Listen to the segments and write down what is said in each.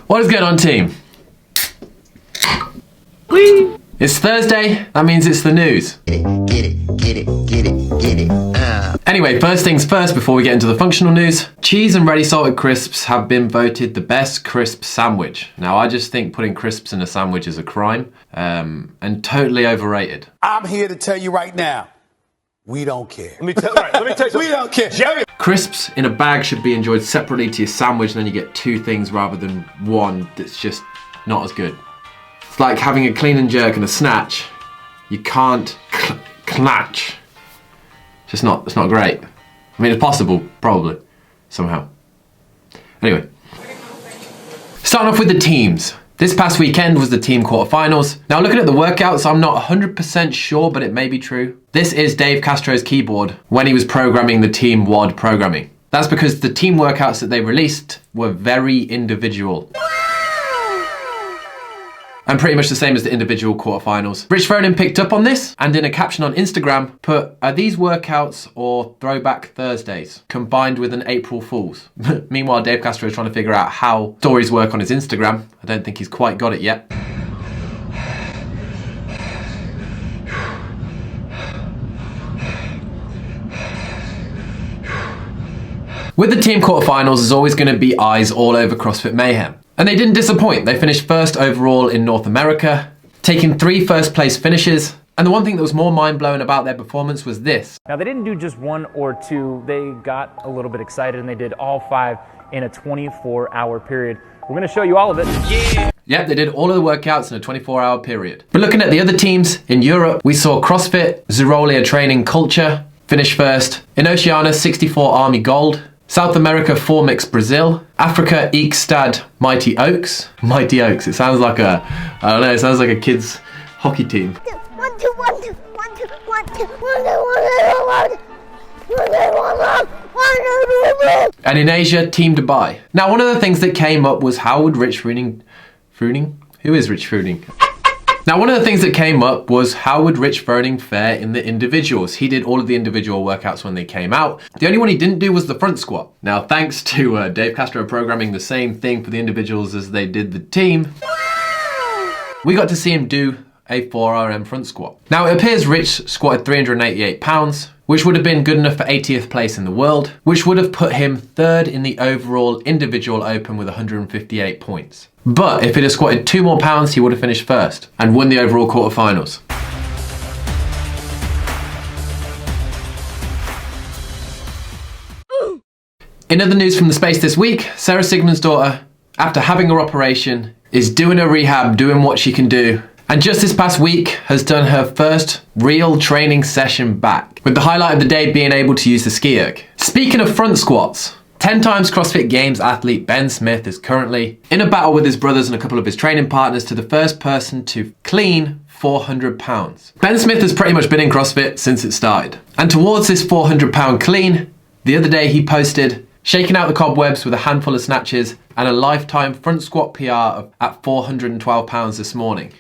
What is going on, team? Whee! It's Thursday, that means it's the news. Get it. Anyway, first things first before we get into the functional news. Cheese and ready salted crisps have been voted the best crisp sandwich. Now, I just think putting crisps in a sandwich is a crime, and totally overrated. I'm here to tell you right now, we don't care. Let me tell you. We don't care. Crisps in a bag should be enjoyed separately to your sandwich, and then you get two things rather than one that's just not as good. It's like having a clean and jerk and a snatch. You can't clatch. It's not great. I mean, it's possible, probably, somehow. Anyway. Starting off with the teams. This past weekend was the team quarterfinals. Now looking at the workouts, I'm not 100% sure, but it may be true. This is Dave Castro's keyboard when he was programming the team WOD programming. That's because the team workouts that they released were very individual. And pretty much the same as the individual quarterfinals. Rich Froning picked up on this and in a caption on Instagram put, "Are these workouts or Throwback Thursdays combined with an April Fool's?" Meanwhile, Dave Castro is trying to figure out how stories work on his Instagram. I don't think he's quite got it yet. With the team quarterfinals, there's always going to be eyes all over CrossFit Mayhem. And they didn't disappoint. They finished first overall in North America, taking 3 first place finishes. And the one thing that was more mind-blowing about their performance was this. Now, they didn't do just 1 or 2. They got a little bit excited and they did all 5 in a 24-hour period. We're going to show you all of it. Yeah. Yep, they did all of the workouts in a 24-hour period. But looking at the other teams in Europe, we saw CrossFit Zerolia Training Culture finish first. In Oceania, 64 Army Gold. South America, 4 Mix Brazil. Africa, Eekstad Mighty Oaks. Mighty Oaks, it sounds like a, I don't know, it sounds like a kid's hockey team. 1, 2, 1, 2, 1, 2, 1, 2, 1, 2, 1, 2. And in Asia, Team Dubai. Now, one of the things that came up was how would Rich Froning? Who is Rich Froning? Now, one of the things that came up was how would Rich Verning fare in the individuals? He did all of the individual workouts when they came out. The only one he didn't do was the front squat. Now, thanks to Dave Castro programming the same thing for the individuals as they did the team, we got to see him do a 4RM front squat. Now, it appears Rich squatted 388 pounds, which would have been good enough for 80th place in the world, which would have put him 3rd in the overall individual open with 158 points. But if he'd have squatted 2 more pounds, he would have finished first and won the overall quarterfinals. In other news from the space this week, Sarah Sigmund's daughter, after having her operation, is doing her rehab, doing what she can do, and just this past week has done her first real training session back, with the highlight of the day being able to use the ski erg. Speaking of front squats, 10 times CrossFit Games athlete Ben Smith is currently in a battle with his brothers and a couple of his training partners to the first person to clean 400 pounds. Ben Smith has pretty much been in CrossFit since it started. And towards this 400 pound clean, the other day he posted shaking out the cobwebs with a handful of snatches and a lifetime front squat PR at 412 pounds this morning.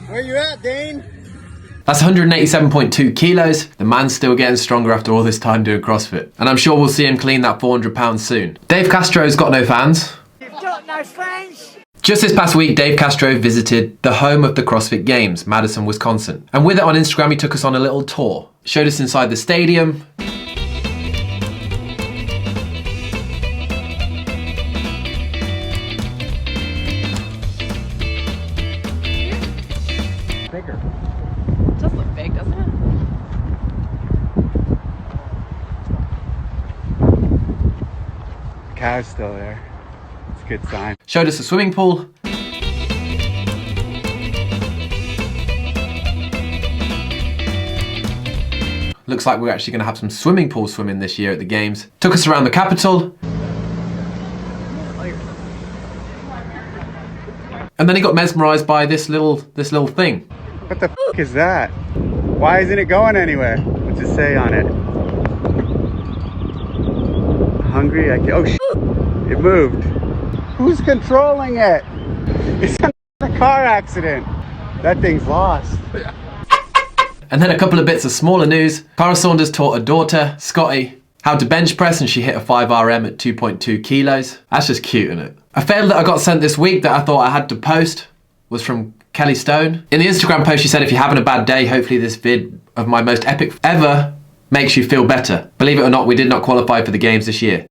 Where you at, Dane? That's 187.2 kilos. The man's still getting stronger after all this time doing CrossFit. And I'm sure we'll see him clean that 400 pounds soon. Dave Castro's got no fans. You've got no friends. Just this past week, Dave Castro visited the home of the CrossFit Games, Madison, Wisconsin. And with it on Instagram, he took us on a little tour. Showed us inside the stadium. Bigger. It does look big, doesn't it? Cow's still there. It's a good sign. Showed us a swimming pool. Looks like we're actually going to have some swimming pool swimming this year at the games. Took us around the Capitol. And then he got mesmerized by this little thing. What the f is that? Why isn't it going anywhere? What's it say on it? Hungry? Oh shit! It moved. Who's controlling it? It's a car accident. That thing's lost. And then a couple of bits of smaller news. Cara Saunders taught her daughter, Scotty, how to bench press, and she hit a 5RM at 2.2 kilos. That's just cute, isn't it? A fail that I got sent this week that I thought I had to post was from Kelly Stone. In the Instagram post, she said, if you're having a bad day, hopefully this vid of my most epic ever makes you feel better. Believe it or not, we did not qualify for the games this year.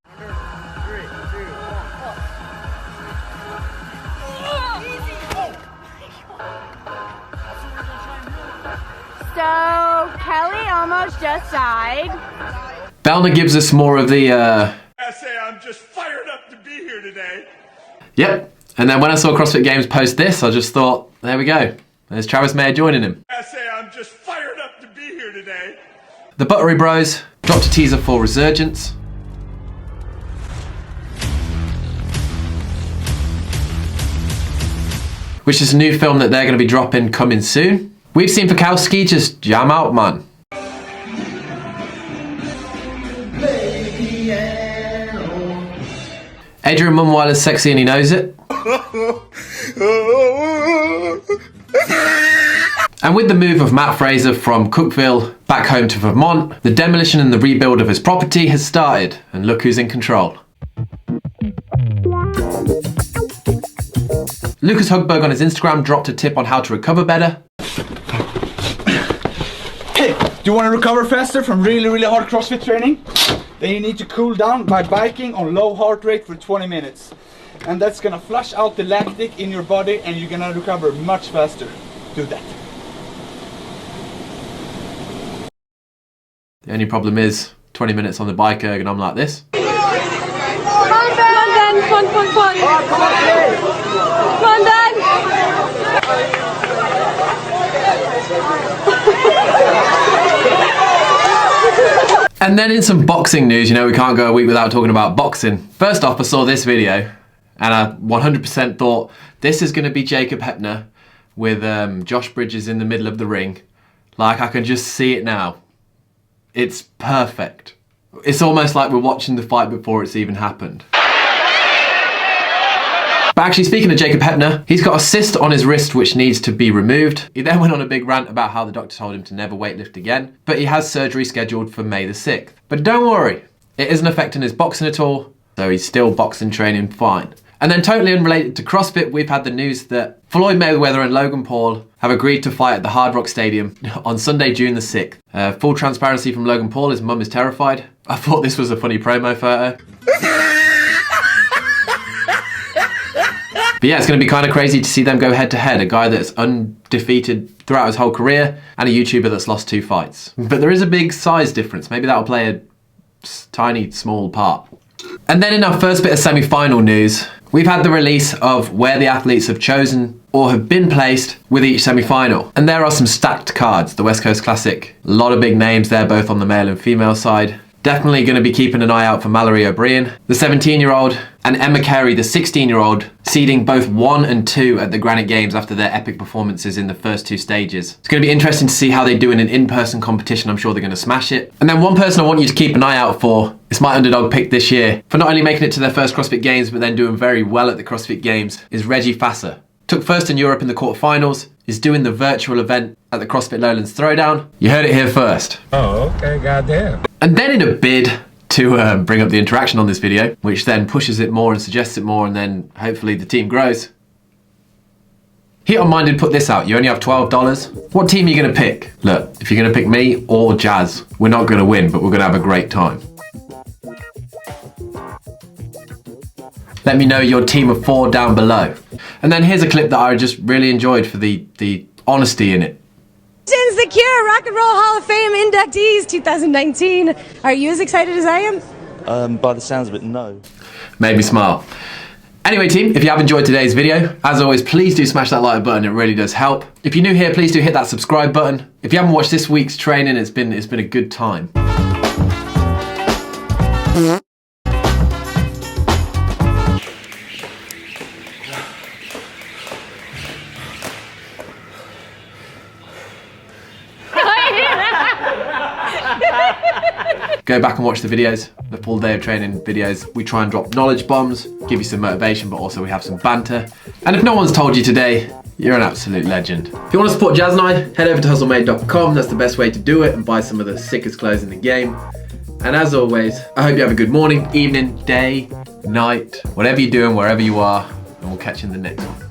So, Kelly almost just died. Belna gives us more of the, I say I'm just fired up to be here today. Yep. And then when I saw CrossFit Games post this, I just thought, there we go. There's Travis Mayer joining him. I say I'm just fired up to be here today. The Buttery Bros dropped a teaser for Resurgence. Which is a new film that they're going to be dropping coming soon. We've seen Fikowski just jam out, man. Adrian Munweiler's sexy and he knows it. And with the move of Matt Fraser from Cookville back home to Vermont, the demolition and the rebuild of his property has started, and look who's in control. Lucas Hugberg on his Instagram dropped a tip on how to recover better. Hey, do you want to recover faster from really hard CrossFit training? Then you need to cool down by biking on low heart rate for 20 minutes. And that's gonna flush out the lactic in your body and you're gonna recover much faster. Do that. The only problem is 20 minutes on the bike erg and I'm like this. Come on, Ben! Fun! Come on, Ben! And then in some boxing news, you know we can't go a week without talking about boxing. First off, I saw this video and I 100% thought this is going to be Jacob Heppner with Josh Bridges in the middle of the ring. Like, I can just see it now. It's perfect. It's almost like we're watching the fight before it's even happened. But actually, speaking of Jacob Heppner, he's got a cyst on his wrist which needs to be removed. He then went on a big rant about how the doctor told him to never weightlift again, but he has surgery scheduled for May the 6th. But don't worry, it isn't affecting his boxing at all, so he's still boxing training fine. And then totally unrelated to CrossFit, we've had the news that Floyd Mayweather and Logan Paul have agreed to fight at the Hard Rock Stadium on Sunday, June the 6th. Full transparency from Logan Paul, his mum is terrified. I thought this was a funny promo photo. But yeah, it's going to be kind of crazy to see them go head to head. A guy that's undefeated throughout his whole career and a YouTuber that's lost 2 fights. But there is a big size difference. Maybe that'll play a tiny, small part. And then in our first bit of semi-final news, we've had the release of where the athletes have chosen or have been placed with each semi-final. And there are some stacked cards. The West Coast Classic, a lot of big names there, both on the male and female side. Definitely going to be keeping an eye out for Mallory O'Brien, the 17-year-old, and Emma Carey, the 16-year-old, seeding both 1 and 2 at the Granite Games after their epic performances in the first 2 stages. It's going to be interesting to see how they do in an in-person competition. I'm sure they're going to smash it. And then one person I want you to keep an eye out for is my underdog pick this year, for not only making it to their first CrossFit Games, but then doing very well at the CrossFit Games, is Reggie Fasser. Took first in Europe in the quarterfinals, is doing the virtual event at the CrossFit Lowlands Throwdown. You heard it here first. Oh, okay, goddamn. And then in a bid to bring up the interaction on this video, which then pushes it more and suggests it more, and then hopefully the team grows, Heat on Minded put this out. You only have $12. What team are you going to pick? Look, if you're going to pick me or Jazz, we're not going to win, but we're going to have a great time. Let me know your team of 4 down below. And then here's a clip that I just really enjoyed for the honesty in it. Since the Cure Rock and Roll Hall of Fame inductees 2019. Are you as excited as I am? By the sounds of it, no. Made me smile. Anyway team, if you have enjoyed today's video, as always, please do smash that like button, it really does help. If you're new here, please do hit that subscribe button. If you haven't watched this week's training, it's been a good time. Go back and watch the videos, the full day of training videos. We try and drop knowledge bombs, give you some motivation, but also we have some banter. And if no one's told you today, You're an absolute legend. If you want to support Jazz and I, head over to hustlemade.com. That's the best way to do it, and buy some of the sickest clothes in the game. And as always, I hope you have a good morning, evening, day, night, whatever you're doing, wherever you are, and we'll catch you in the next one.